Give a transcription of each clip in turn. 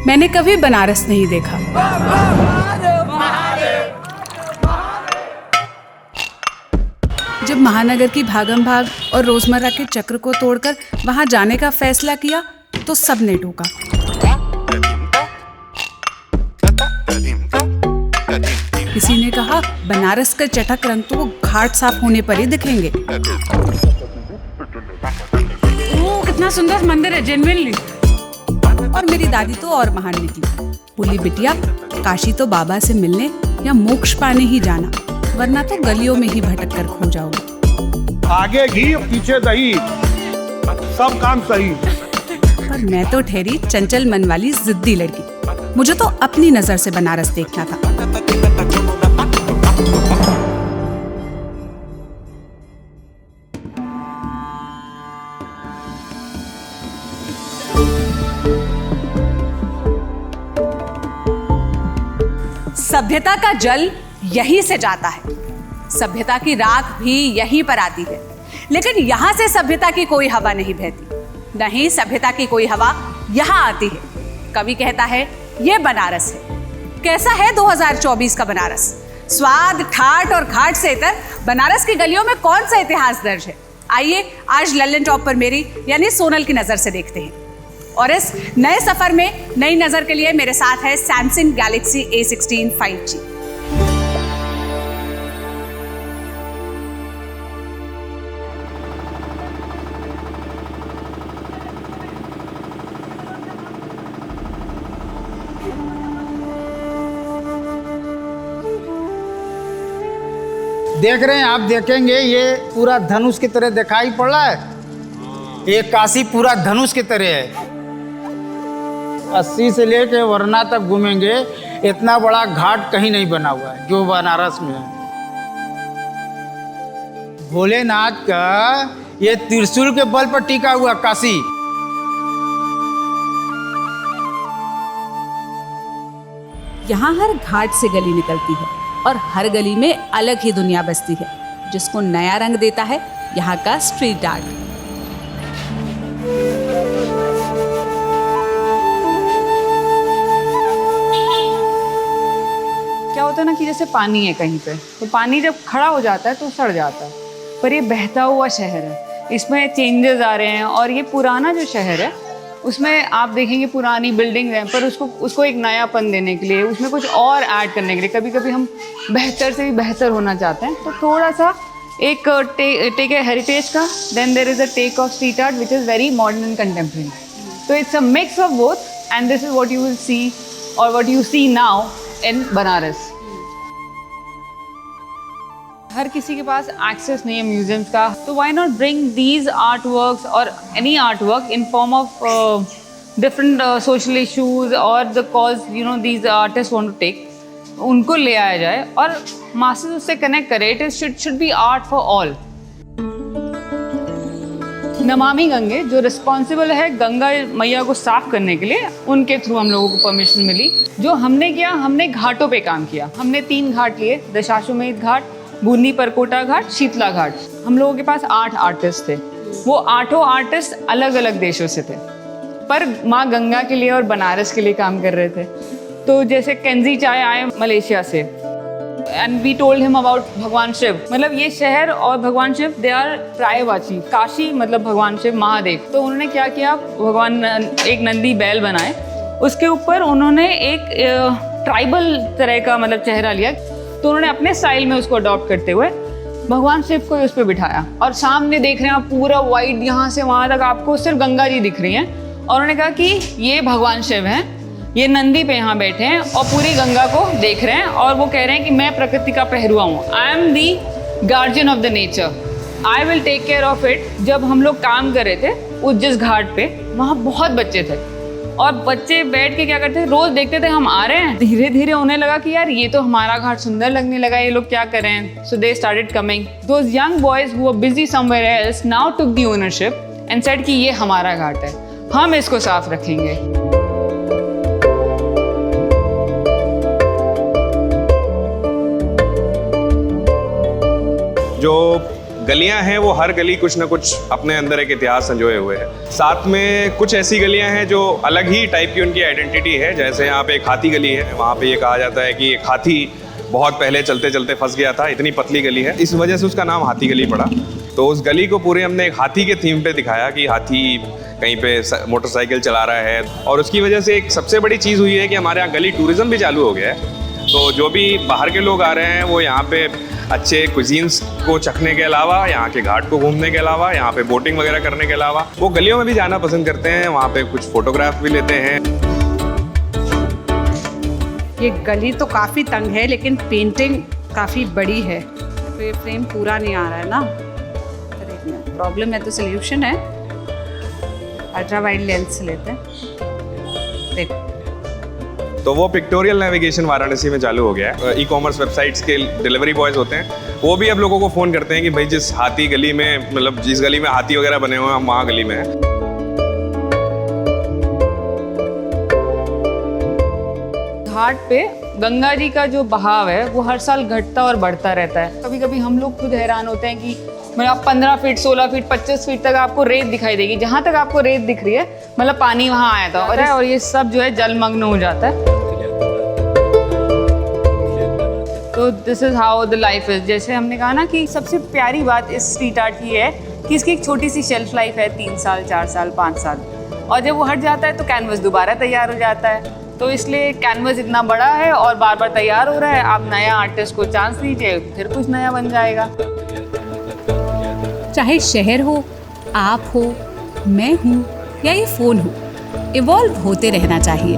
मैंने कभी बनारस नहीं देखा। जब महानगर की भागम भाग और रोजमर्रा के चक्र को तोड़कर वहां जाने का फैसला किया तो सबने टोका। किसी ने कहा बनारस का चटक रंग तो वो घाट साफ होने पर ही दिखेंगे। ओ, कितना सुंदर मंदिर है जेन्युइनली। और मेरी दादी तो और महान निकली, बोली बिटिया काशी तो बाबा से मिलने या मोक्ष पाने ही जाना, वरना तो गलियों में ही भटक कर खो जाओगे। आगे घी पीछे दही, सब काम सही। पर मैं तो ठहरी चंचल मन वाली जिद्दी लड़की, मुझे तो अपनी नजर से बनारस देखना था। सभ्यता का जल यहीं से जाता है, सभ्यता की राख भी यहीं पर आती है, लेकिन यहां से सभ्यता की कोई हवा नहीं बहती, नहीं सभ्यता की कोई हवा यहां आती है। कवि कहता है ये बनारस है। कैसा है 2024 का बनारस? स्वाद ठाट और घाट से इतर बनारस की गलियों में कौन सा इतिहास दर्ज है? आइए आज लल्लन टॉप पर मेरी यानी सोनल की नजर से देखते हैं। और इस नए सफर में नई नजर के लिए मेरे साथ है सैमसंग गैलेक्सी A16 5G। देख रहे हैं आप, देखेंगे ये पूरा धनुष की तरह दिखाई पड़ रहा है। ये काशी पूरा धनुष की तरह है। 80 से लेके वरना तक घूमेंगे, इतना बड़ा घाट कहीं नहीं बना हुआ है जो बनारस में है। भोलेनाथ का ये त्रिशूल के बल पर टिका हुआ काशी। यहाँ हर घाट से गली निकलती है और हर गली में अलग ही दुनिया बसती है, जिसको नया रंग देता है यहाँ का स्ट्रीट आर्ट। क्या होता है ना कि जैसे पानी है कहीं पे, तो पानी जब खड़ा हो जाता है तो सड़ जाता है, पर ये बहता हुआ शहर है, इसमें चेंजेस आ रहे हैं। और ये पुराना जो शहर है उसमें आप देखेंगे पुरानी बिल्डिंग है, पर उसको एक नयापन देने के लिए, उसमें कुछ और ऐड करने के लिए, कभी कभी हम बेहतर से भी बेहतर होना चाहते हैं, तो थोड़ा सा एक टेक है हेरिटेज का, then there is a take of street art which is very modern and contemporary. तो it's a mix of both and this is what you will see और what you see now in Banaras. हर किसी के पास access नहीं है museums का, तो why not bring these art works और any art work in form of different social issues और the cause you know these artist want to take, उनको ले आया जाए और मासेस उससे कनेक्ट करे। It is should be art for all. Namami Gange जो रिस्पॉन्सिबल है गंगा मैया को साफ करने के लिए, उनके थ्रू हम लोगों को परमिशन मिली। जो हमने किया, हमने घाटों पे काम किया। हमने 3 घाट लिए, दशाश्वमेध घाट, बूंदी परकोटा घाट, शीतला घाट। हम लोगों के पास 8 आर्टिस्ट थे। वो 8 आर्टिस्ट अलग अलग देशों से थे, पर माँ गंगा के लिए और बनारस के लिए काम कर रहे थे। तो जैसे केंजी चाय आए मलेशिया से, and we told him about Bhagwan Shiva. मतलब ये शहर और भगवान शिव दे आर प्रायवाची। काशी मतलब भगवान शिव महादेव। तो उन्होंने क्या किया, भगवान एक नंदी बैल बनाए, उसके ऊपर उन्होंने एक ट्राइबल तरह का मतलब चेहरा लिया। तो उन्होंने अपने स्टाइल में उसको अडॉप्ट करते हुए भगवान शिव को उस पर बिठाया। और सामने देख रहे हैं आप पूरा वाइड, यहाँ से वहाँ तक आपको सिर्फ गंगा जी दिख रही हैं। और उन्होंने कहा कि ये भगवान शिव हैं, ये नंदी पे यहाँ बैठे हैं और पूरी गंगा को देख रहे हैं। और वो कह रहे हैं कि मैं प्रकृति का पहरुआ हूँ, I am the guardian of the nature, I will take care of it. जब हम लोग काम कर रहे थे उस जिस घाट पे, वहाँ बहुत बच्चे थे और बच्चे बैठ के क्या करते थे, रोज देखते थे हम आ रहे हैं। धीरे धीरे उन्हें लगा कि यार ये तो हमारा घाट सुंदर लगने लगा, ये लोग क्या कर रहे हैं। So they started coming. Those young boys who were busy somewhere else now took the ownership and said कि ये हमारा घाट है, हम इसको साफ रखेंगे। जो गलियां हैं वो हर गली कुछ ना कुछ अपने अंदर एक इतिहास संजोए हुए है। साथ में कुछ ऐसी गलियां हैं जो अलग ही टाइप की उनकी आइडेंटिटी है। जैसे यहाँ पे एक हाथी गली है, वहाँ पे ये कहा जाता है कि एक हाथी बहुत पहले चलते चलते फंस गया था, इतनी पतली गली है, इस वजह से उसका नाम हाथी गली पड़ा। तो उस गली को पूरे हमने एक हाथी के थीम पे दिखाया कि हाथी कहीं पे मोटरसाइकिल चला रहा है, और उसकी वजह से एक सबसे बड़ी चीज़ हुई है कि हमारे यहाँ गली टूरिज्म भी चालू हो गया है। तो जो भी बाहर के लोग आ रहे हैं वो यहाँ पे अच्छे कुजीन्स को चखने के अलावा, यहाँ के घाट को घूमने के अलावा, यहाँ पे बोटिंग वगैरह करने के अलावा वो गलियों में भी जाना पसंद करते हैं, वहाँ पे कुछ फोटोग्राफ भी लेते हैं। ये गली तो काफ़ी तंग है लेकिन पेंटिंग काफ़ी बड़ी है, तो ये फ्रेम पूरा नहीं आ रहा है ना। प्रॉब्लम है तो सोल्यूशन है, अल्ट्रा वाइड लेंस से लेते हैं। देखो तो वो पिक्टोरियल नेविगेशन वाराणसी में चालू हो गया है। ई-कॉमर्स वेबसाइट्स के डिलीवरी बॉयज़ होते हैं, वो भी अब लोगों को फ़ोन करते हैं कि भाई जिस हाथी गली में, मतलब जिस गली में हाथी वगैरह बने हुए हैं हम वहाँ गली में हैं। घाट पे गंगा जी का जो बहाव है वो हर साल घटता और बढ़ता रहता है। कभी कभी हम लोग खुद हैरान होते हैं कि मतलब 15 फीट 16 फीट 25 फीट तक आपको रेत दिखाई देगी, जहाँ तक आपको रेत दिख रही है मतलब पानी वहाँ आया था, और ये सब जो है जलमग्न हो जाता है। तो this is how the life is. जैसे हमने कहा ना कि सबसे प्यारी बात इस स्ट्रीट आर्ट की है कि इसकी एक छोटी सी शेल्फ लाइफ है, 3 साल 4 साल 5 साल, और जब वो हट जाता है तो कैनवस दोबारा तैयार हो जाता है। तो इसलिए कैनवस इतना बड़ा है और बार बार तैयार हो रहा है, आप नया आर्टिस्ट को चांस दीजिए फिर कुछ नया बन जाएगा। चाहे शहर हो, आप हो, मैं हूँ या ये फ़ोन हो, इवॉल्व होते रहना चाहिए।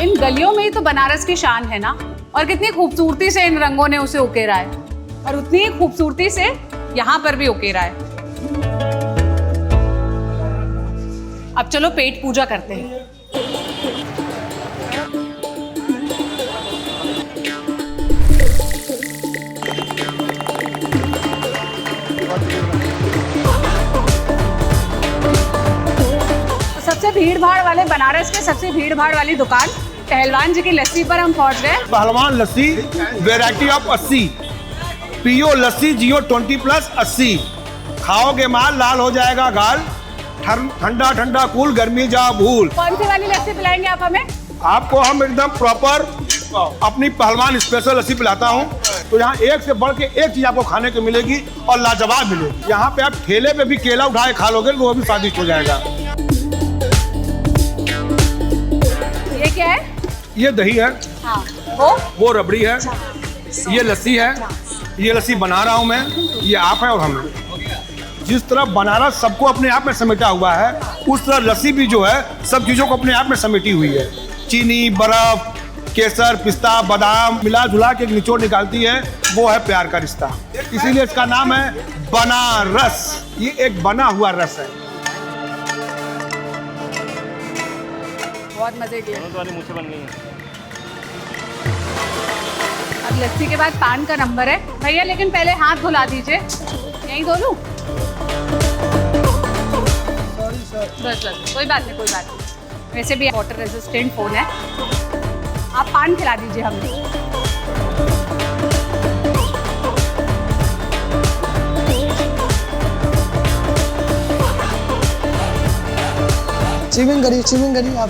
इन गलियों में ही तो बनारस की शान है ना, और कितनी खूबसूरती से इन रंगों ने उसे उकेरा है, और उतनी ही खूबसूरती से यहाँ पर भी उकेरा है। अब चलो पेट पूजा करते हैं। तो सबसे भीड़ भाड़ वाले, बनारस के सबसे भीड़ भाड़ वाली दुकान पहलवान जी की लस्सी पर हम पहुंच गए। पहलवान लस्सी वेराइटी ऑफ 80, पियो लस्सी जियो 20+ 80, खाओगे माल लाल हो जाएगा गाल, ठंडा ठंडा कूल गर्मी जा भूल। कौन सी वाली लस्सी पिलाएंगे आप हमें? आपको हम एकदम प्रॉपर अपनी पहलवान स्पेशल लस्सी पिलाता हूँ। तो यहाँ एक से बढ़ के एक चीज आपको खाने को मिलेगी और लाजवाब मिलेगी। यहाँ पे आप ठेले पे भी केला उठाए खा लोगे तो वो भी स्वादिष्ट हो जाएगा। ये क्या है? ये दही है, हाँ, वो रबड़ी है, ये लस्सी है, ये लस्सी बना रहा हूँ मैं, ये आप है और हम। जिस तरह बनारस सबको अपने आप में समेटा हुआ है, उस तरह लस्सी भी जो है सब चीज़ों को अपने आप में समेटी हुई है। चीनी, बर्फ, केसर, पिस्ता, बादाम मिला जुला के एक निचोड़ निकालती है, वो है प्यार का रिश्ता। इसीलिए इसका नाम है बनारस। ये एक बना हुआ रस है। बहुत मजे किए। मुझसे बन गई है। अब लस्सी के बाद पान का नंबर है भैया, लेकिन पहले हाथ धुला दीजिए। यहीं धो लूं? बस कोई बात नहीं, कोई बात नहीं। वैसे भी वाटर रेजिस्टेंट फोन है। आप पान खिला दीजिए हमें। चिविंग करिए आप।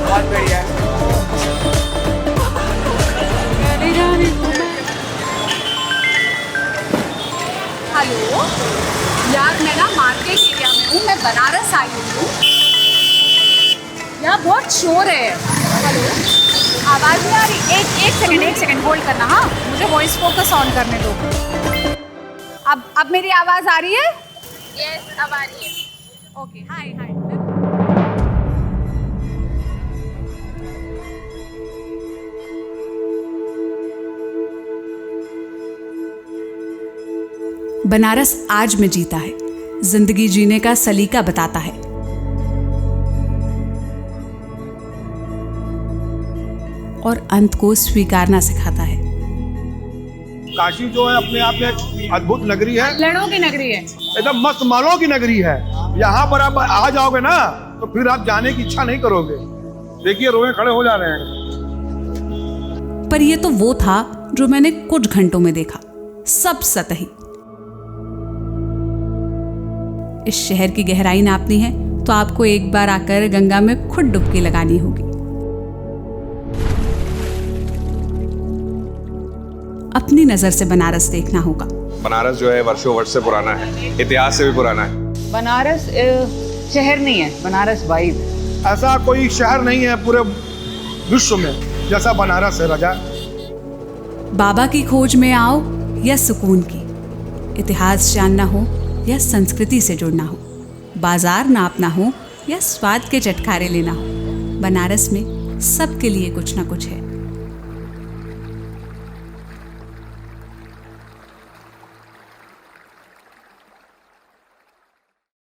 बहुत बढ़िया। हेलो यार, मैं ना मार्केट एरिया में हूँ, मैं बनारस आई हूँ। यहाँ बहुत शोर है। हेलो, आवाज़ नहीं आ रही? एक सेकंड होल्ड करना। हाँ, मुझे वॉइस फोकस ऑन करने दो। अब मेरी आवाज़ आ रही है? यस, अब आ रही है। ओके, हाय हाय। बनारस आज में जीता है, जिंदगी जीने का सलीका बताता है। और अंत को स्वीकारना सिखाता है। काशी जो है अपने आप में एक अद्भुत नगरी है, लड़ों की नगरी है। एकदम मस्त मालों की नगरी है। यहाँ पर आप आ जाओगे ना तो फिर आप जाने की इच्छा नहीं करोगे। देखिए रोए खड़े हो जा रहे हैं। पर ये तो वो था जो मैंने कुछ घंटों में देखा, सब सतही। इस शहर की गहराई नापनी है तो आपको एक बार आकर गंगा में खुद डुबकी लगानी होगी। अपनी नजर से बनारस देखना होगा। बनारस जो है वर्षों वर्ष से पुराना है, इतिहास से भी पुराना है। बनारस शहर नहीं है, बनारस वाइब। ऐसा कोई शहर नहीं है पूरे विश्व में जैसा बनारस है राजा। बाबा की खोज में आओ या सुकून की, इतिहास जानना हो या संस्कृति से जुड़ना हो, बाजार नापना हो या स्वाद के चटखारे लेना हो, बनारस में सबके लिए कुछ ना कुछ है।